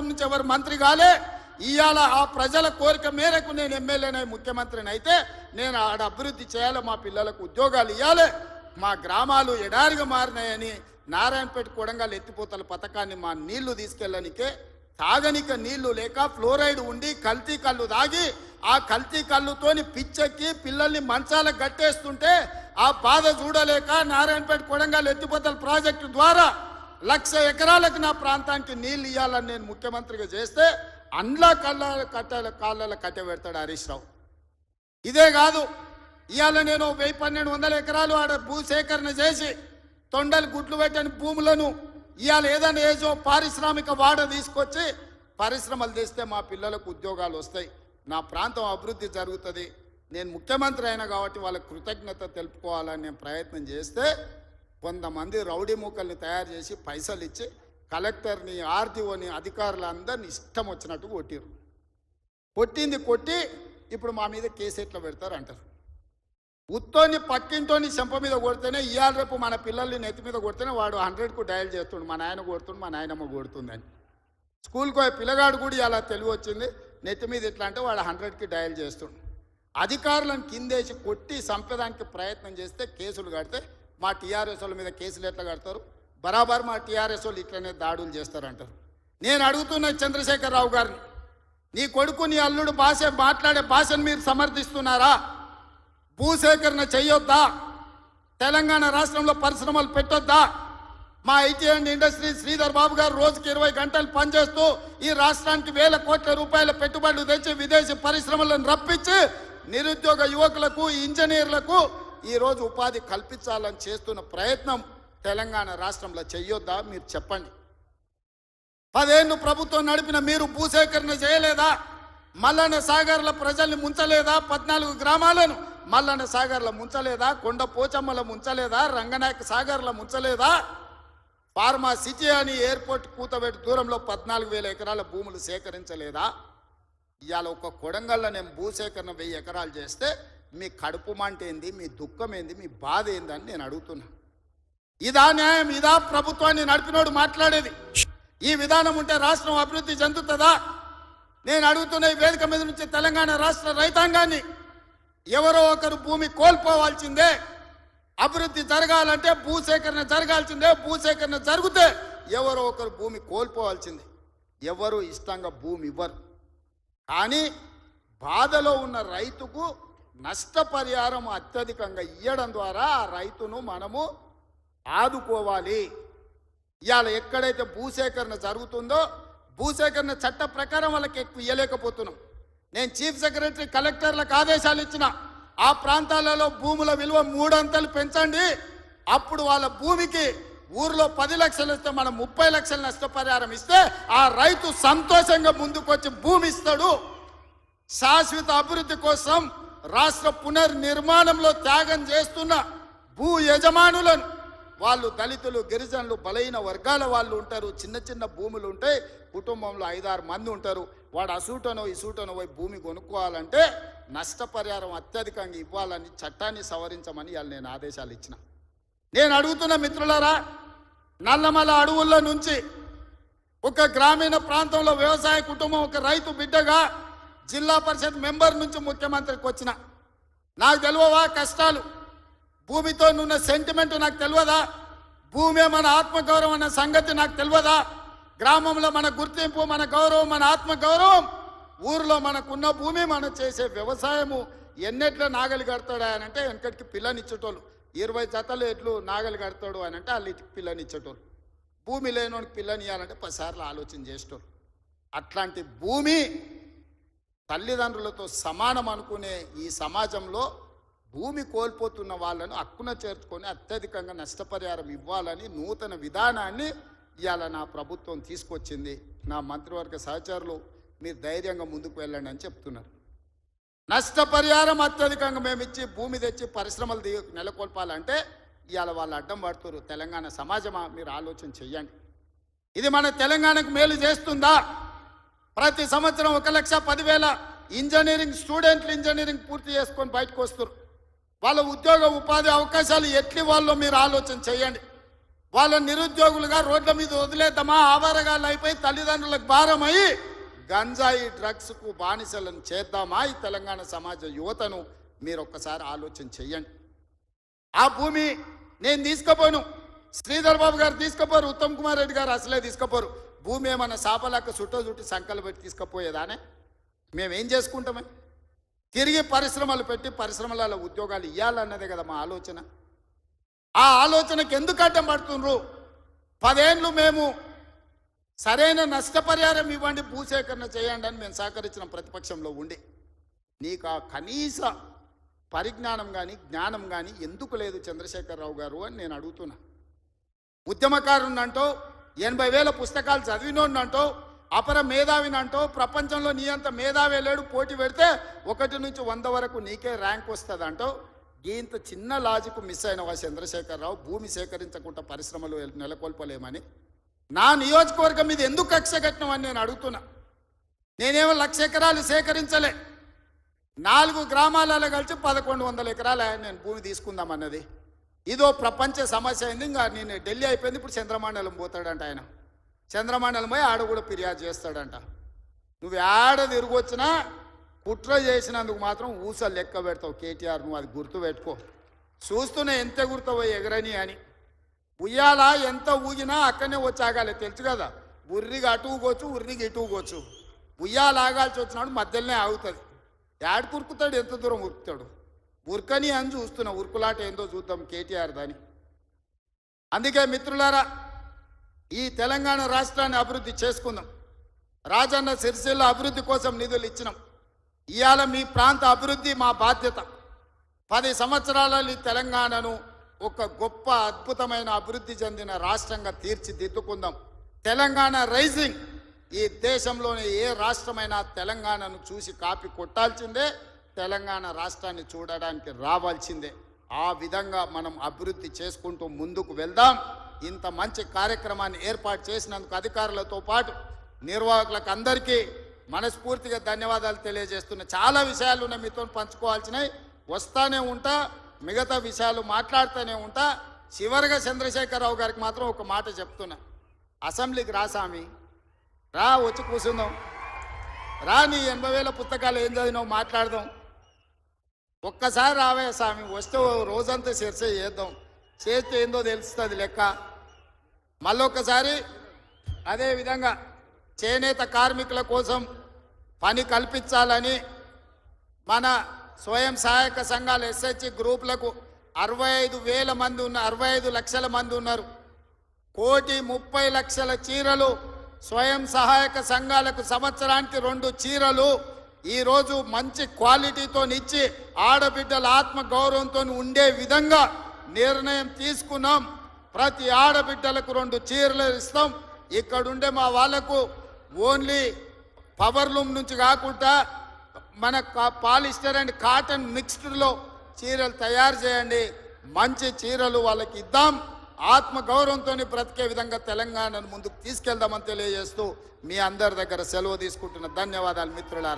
నుంచి ఎవరు మంత్రి కాలే. ఇవాళ ఆ ప్రజల కోరిక మేరకు నేను ఎమ్మెల్యేనై ముఖ్యమంత్రిని అయితే నేను ఆడ అభివృద్ధి చేయాలి, మా పిల్లలకు ఉద్యోగాలు ఇవ్వాలి, మా గ్రామాలు ఎడారిగా మారినాయని నారాయణపేట కొడంగల్ ఎత్తిపోతల పథకాన్ని మా నీళ్లు తీసుకెళ్ళనికే తాగనిక నీళ్లు లేక ఫ్లోరైడ్ ఉండి కల్తీ కళ్ళు తాగి ఆ కల్తీ కళ్ళుతోని పిచ్చెక్కి పిల్లల్ని మంచాలకు గట్టేస్తుంటే ఆ బాధ చూడలేక నారాయణపేట కొడంగల్ ఎత్తిపోతల ప్రాజెక్టు ద్వారా 1,00,000 ఎకరాలకు నా ప్రాంతానికి నీళ్ళు ఇవ్వాలని నేను ముఖ్యమంత్రిగా చేస్తే అండ్లా కాళ్ళ కట్టె పెడతాడు హరీష్ రావు. ఇదే కాదు, ఇవాళ నేను 1,100 ఎకరాలు ఆడ భూసేకరణ చేసి తొండలు గుడ్లు పెట్టని భూములను ఇవాళ ఏదైనా ఏజో పారిశ్రామిక వాడ తీసుకొచ్చి పరిశ్రమలు తెస్తే మా పిల్లలకు ఉద్యోగాలు వస్తాయి, నా ప్రాంతం అభివృద్ధి జరుగుతుంది. నేను ముఖ్యమంత్రి అయినా కాబట్టి వాళ్ళకి కృతజ్ఞత తెలుపుకోవాలని నేను ప్రయత్నం చేస్తే కొంతమంది రౌడీ మూకల్ని తయారు చేసి పైసలు ఇచ్చి కలెక్టర్ని ఆర్టీఓని అధికారులందరినీ ఇష్టం వచ్చినట్టు కొట్టి ఇప్పుడు మా మీద కేసు ఎట్లా పెడతారు అంటారు. ఉత్తోని పక్కింటోని చెంప మీద కొడితేనే ఇవాళ రేపు మన పిల్లల్ని నెత్తి మీద కొడితేనే వాడు 100కు డయల్ చేస్తుండు, మా నాయన కొడుతుండు, మా నాయనమ్మ కొడుతుందని. స్కూల్కి పోయే పిల్లగాడు కూడా అలా తెలివి వచ్చింది, నెత్తి మీద ఎట్లా అంటే వాడు 100కి డయల్ చేస్తుండు. అధికారులను కిందేసి కొట్టి చంపేదానికి ప్రయత్నం చేస్తే కేసులు కడితే మా టీఆర్ఎస్ వాళ్ళ మీద కేసులు ఎట్లా కడతారు, బరాబర్ మా టీఆర్ఎస్ వాళ్ళు ఇట్లనే దాడులు చేస్తారంటారు. నేను అడుగుతున్న చంద్రశేఖరరావు గారిని, నీ కొడుకు నీ అల్లుడు మాట్లాడే భాషను మీరు సమర్థిస్తున్నారా? భూసేకరణ చేయొద్దా? తెలంగాణ రాష్ట్రంలో పరిశ్రమలు పెట్టొద్దా? మా IT and industry Sridhar Babu గారు రోజుకి 20 గంటలు పనిచేస్తూ ఈ రాష్ట్రానికి వేల కోట్ల రూపాయల పెట్టుబడులు తెచ్చి విదేశీ పరిశ్రమలను రప్పించి నిరుద్యోగ యువకులకు ఇంజనీర్లకు ఈరోజు ఉపాధి కల్పించాలని చేస్తున్న ప్రయత్నం తెలంగాణ రాష్ట్రంలో చెయ్యొద్దా? మీరు చెప్పండి. 10 ఏళ్ళు ప్రభుత్వం నడిపిన మీరు భూసేకరణ చేయలేదా? మల్లన్న సాగర్ల ప్రజల్ని ముంచలేదా? 14 గ్రామాలను మల్లన్న సాగర్ల ముంచలేదా? కొండ పోచమ్మల ముంచలేదా? రంగనాయక సాగర్ల ముంచలేదా? ఫార్మా సిటీ అని ఎయిర్పోర్ట్ కూతబెట్టి దూరంలో 14,000 ఎకరాల భూములు సేకరించలేదా? ఇవాళ ఒక కొడంగల్లో నేను భూసేకరణ 1000 ఎకరాలు చేస్తే మీ కడుపు మంట ఏంది, మీ దుఃఖం ఏంది, మీ బాధ ఏందని నేను అడుగుతున్నా. ఇదా న్యాయం? ఇదా ప్రభుత్వాన్ని నడిపినోడు మాట్లాడేది? ఈ విధానం ఉంటే రాష్ట్రం అభివృద్ధి చెందుతుందా? నేను అడుగుతున్న ఈ వేదిక మీద నుంచి తెలంగాణ రాష్ట్ర రైతాంగాన్ని, ఎవరో ఒకరు భూమి కోల్పోవాల్సిందే. అభివృద్ధి జరగాలంటే భూసేకరణ జరగాల్సిందే. భూసేకరణ జరిగితే ఎవరో ఒకరు భూమి కోల్పోవాల్సిందే. ఎవరు ఇష్టంగా భూమి ఇవ్వరు. కానీ బాధలో ఉన్న రైతుకు నష్టపరిహారం అత్యధికంగా ఇవ్వడం ద్వారా ఆ రైతును మనము ఆదుకోవాలి. ఇవాళ ఎక్కడైతే భూసేకరణ జరుగుతుందో భూసేకరణ చట్ట ప్రకారం వాళ్ళకి ఎక్కువ ఇవ్వలేకపోతున్నాం. నేను చీఫ్ సెక్రటరీ కలెక్టర్లకు ఆదేశాలు ఇచ్చిన, ఆ ప్రాంతాలలో భూముల విలువ 3 అంతలు పెంచండి. అప్పుడు వాళ్ళ భూమికి ఊర్లో 10 లక్షలు ఇస్తే మనం 30 లక్షల నష్టపరిహారం ఇస్తే ఆ రైతు సంతోషంగా ముందుకొచ్చి భూమి ఇస్తాడు. శాశ్వత అభివృద్ధి కోసం రాష్ట్ర పునర్నిర్మాణంలో త్యాగం చేస్తున్న భూ యజమానులను, వాళ్ళు దళితులు, గిరిజనులు, బలహీన వర్గాల వాళ్ళు ఉంటారు. చిన్న చిన్న భూములు ఉంటాయి, కుటుంబంలో 5-6 మంది ఉంటారు. వాడు అసూటనో ఇసూటనో పోయి భూమి కొనుక్కోవాలంటే నష్టపరిహారం అత్యధికంగా ఇవ్వాలని చట్టాన్ని సవరించమని వాళ్ళు నేను ఆదేశాలు ఇచ్చిన. నేను అడుగుతున్న మిత్రులారా, నల్లమల అడవుల్లో నుంచి ఒక గ్రామీణ ప్రాంతంలో వ్యవసాయ కుటుంబం, ఒక రైతు బిడ్డగా జిల్లా పరిషత్ మెంబర్ నుంచి ముఖ్యమంత్రికి వచ్చిన, నాకు తెలియవా కష్టాలు? భూమితో ఉన్న సెంటిమెంట్ నాకు తెలియదా? భూమే మన ఆత్మగౌరవం అన్న సంగతి నాకు తెలియదా? గ్రామంలో మన గుర్తింపు, మన గౌరవం, మన ఆత్మగౌరవం, ఊర్లో మనకున్న భూమి, మనం చేసే వ్యవసాయము. ఎన్నెట్ల నాగలి కడతాడు అని అంటే వెనకటికి పిల్లనిచ్చేటోళ్ళు, 20 జతలు ఎట్లు నాగలి కడతాడు అని అంటే వాళ్ళు పిల్లనిచ్చేటోళ్ళు. భూమి లేనోడికి పిల్లని ఇవ్వాలంటే 10 సార్లు ఆలోచన చేసేటోళ్ళు. అట్లాంటి భూమి తల్లిదండ్రులతో సమానం అనుకునే ఈ సమాజంలో భూమి కోల్పోతున్న వాళ్ళను హక్కున చేర్చుకొని అత్యధికంగా నష్టపరిహారం ఇవ్వాలని నూతన విధానాన్ని ఇవాళ నా ప్రభుత్వం తీసుకొచ్చింది. నా మంత్రివర్గ సహచరులు మీరు ధైర్యంగా ముందుకు వెళ్ళండి అని చెప్తున్నారు. నష్టపరిహారం అత్యధికంగా మేము ఇచ్చి భూమి తెచ్చి పరిశ్రమలు నెలకొల్పాలంటే ఇవాళ వాళ్ళు అడ్డం పడుతున్నారు. తెలంగాణ సమాజమా, మీరు ఆలోచన చెయ్యండి. ఇది మన తెలంగాణకు మేలు చేస్తుందా? ప్రతి సంవత్సరం 1,10,000 ఇంజనీరింగ్ స్టూడెంట్లు ఇంజనీరింగ్ పూర్తి చేసుకొని బయటకు వస్తారు. వాళ్ళ ఉద్యోగ ఉపాధి అవకాశాలు ఎట్లి వాళ్ళో మీరు ఆలోచన చేయండి. వాళ్ళ నిరుద్యోగులుగా రోడ్ల మీద వదిలేద్దామా, ఆవారగాళ్ళు అయిపోయి తల్లిదండ్రులకు భారమై గంజాయి డ్రగ్స్కు బానిసలను చేద్దామా ఈ తెలంగాణ సమాజ యువతను? మీరు ఒక్కసారి ఆలోచన చెయ్యండి. ఆ భూమి నేను తీసుకుపోను, శ్రీధర్ బాబు గారు తీసుకుపోరు, ఉత్తమ్ కుమార్ రెడ్డి గారు అసలే తీసుకుపోరు. భూమి ఏమన్నా సాపలాక్క చుట్టి సంకలు పెట్టి తీసుకుపోయేదానే? మేమేం చేసుకుంటామే? తిరిగి పరిశ్రమలు పెట్టి పరిశ్రమలలో ఉద్యోగాలు ఇవ్వాలన్నదే కదా మా ఆలోచన. ఆ ఆలోచనకి ఎందుకు అడ్డం పడుతుండ్రు? 10 ఏళ్ళు మేము సరైన నష్టపరిహారం ఇవ్వండి, భూసేకరణ చేయండి అని మేము సహకరించిన ప్రతిపక్షంలో ఉండి నీకు ఆ కనీస పరిజ్ఞానం కానీ జ్ఞానం కానీ ఎందుకు లేదు చంద్రశేఖరరావు గారు అని నేను అడుగుతున్నా. ఉద్యమకారునంటో 80,000 పుస్తకాలు చదివినోడినంటో అపర మేధావినంటో ప్రపంచంలో నీ అంత మేధావి లేడు, పోటీ పెడితే 1 నుంచి 100 వరకు నీకే ర్యాంక్ వస్తుంది అంటో ఇంత చిన్న లాజిక్ మిస్ అయినవా చంద్రశేఖరరావు? భూమి సేకరించకుండా పరిశ్రమలు నెలకొల్పలేమని నా నియోజకవర్గం మీద ఎందుకు కక్ష కట్టినవని నేను అడుగుతున్నా. నేనేమో 1,00,000 ఎకరాలు సేకరించలే, 4 గ్రామాలలో కలిసి 1,100 ఎకరాలు నేను భూమి తీసుకుందామన్నది. ఇదో ప్రపంచ సమస్య అయింది. ఇంకా నేను ఢిల్లీ అయిపోయింది, ఇప్పుడు చంద్రమండలం పోతాడంట ఆయన. చంద్రమండలం పోయి ఆడ కూడా ఫిర్యాదు చేస్తాడంట. నువ్వు ఆడ తిరిగొచ్చినా కుట్ర చేసినందుకు మాత్రం ఊసలు లెక్క పెడతావు కేటీఆర్, నువ్వు అది గుర్తు పెట్టుకో. చూస్తూనే ఎంత గుర్తవో ఎగరని అని. ఉయ్యాల ఎంత ఊగినా అక్కడనే వచ్చి ఆగాలి, తెలుసు కదా. ఉర్రికి అటు ఊగొచ్చు, ఉర్రికి ఇటు ఊగొచ్చు. ఉయ్యాల ఆగాల్సి వచ్చినాడు మధ్యలోనే ఆగుతుంది. యాడ్ కురుకుతాడు, ఎంత దూరం ఉరుకుతాడు? ఉరకని అని చూస్తున్నా. ఉరుకులాట ఏందో చూద్దాం కేటీఆర్ దాని. అందుకే మిత్రులారా, ఈ తెలంగాణ రాష్ట్రాన్ని అభివృద్ధి చేసుకుందాం. రాజన్న సిరిసిల్ల అభివృద్ధి కోసం నిధులు ఇచ్చినాం. ఇవాళ మీ ప్రాంత అభివృద్ధి మా బాధ్యత. 10 సంవత్సరాలలో ఈ తెలంగాణను ఒక గొప్ప అద్భుతమైన అభివృద్ధి చెందిన రాష్ట్రంగా తీర్చిదిద్దుకుందాం. తెలంగాణ రైజింగ్. ఈ దేశంలోని ఏ రాష్ట్రమైనా తెలంగాణను చూసి కాపీ కొట్టాల్సిందే, తెలంగాణ రాష్ట్రాన్ని చూడడానికి రావాల్సిందే. ఆ విధంగా మనం అభివృద్ధి చేసుకుంటూ ముందుకు వెళ్దాం. ఇంత మంచి కార్యక్రమాన్ని ఏర్పాటు చేసినందుకు అధికారులతో పాటు నిర్వాహకులకు అందరికీ మనస్ఫూర్తిగా ధన్యవాదాలు తెలియజేస్తున్నా. చాలా విషయాలు ఉన్నాయి మీతో పంచుకోవాల్సినవి, వస్తానే ఉంటా, మిగతా విషయాలు మాట్లాడుతూనే ఉంటా. చివరిగా చంద్రశేఖరరావు గారికి మాత్రం ఒక మాట చెప్తున్నా. అసెంబ్లీకి రా స్వామి, రా, వచ్చి కూర్చుందాం. రా, నీ 80,000 పుస్తకాలు ఏం చదివినావు మాట్లాడదాం. ఒక్కసారి రావే స్వామి, వస్తే రోజంతా చర్చ చేద్దాం. చేస్తే ఏందో తెలుస్తుంది లెక్క. మళ్ళొక్కసారి అదేవిధంగా చేనేత కార్మికుల కోసం పని కల్పించాలని మన స్వయం సహాయక సంఘాల ఎస్హెచ్ గ్రూపులకు 65,000 మంది ఉన్న 65 లక్షల మంది ఉన్నారు. 1,30,00,000 చీరలు స్వయం సహాయక సంఘాలకు సంవత్సరానికి 2 చీరలు ఈరోజు మంచి క్వాలిటీతో ఇచ్చి ఆడబిడ్డల ఆత్మ గౌరవంతో ఉండే విధంగా నిర్ణయం తీసుకున్నాం. ప్రతి ఆడబిడ్డలకు 2 చీరలు ఇస్తాం. ఇక్కడుండే మా వాళ్లకు ఓన్లీ పవర్లూమ్ నుంచి కాకుండా మన పాలిస్టర్ అండ్ కాటన్ మిక్స్డ్లో చీరలు తయారు చేయండి. మంచి చీరలు వాళ్ళకి ఇద్దాం. ఆత్మ గౌరవంతో బ్రతికే విధంగా తెలంగాణను ముందుకు తీసుకెళ్దామని తెలియజేస్తూ మీ అందరి దగ్గర సెలవు తీసుకుంటున్న ధన్యవాదాలు మిత్రులారా.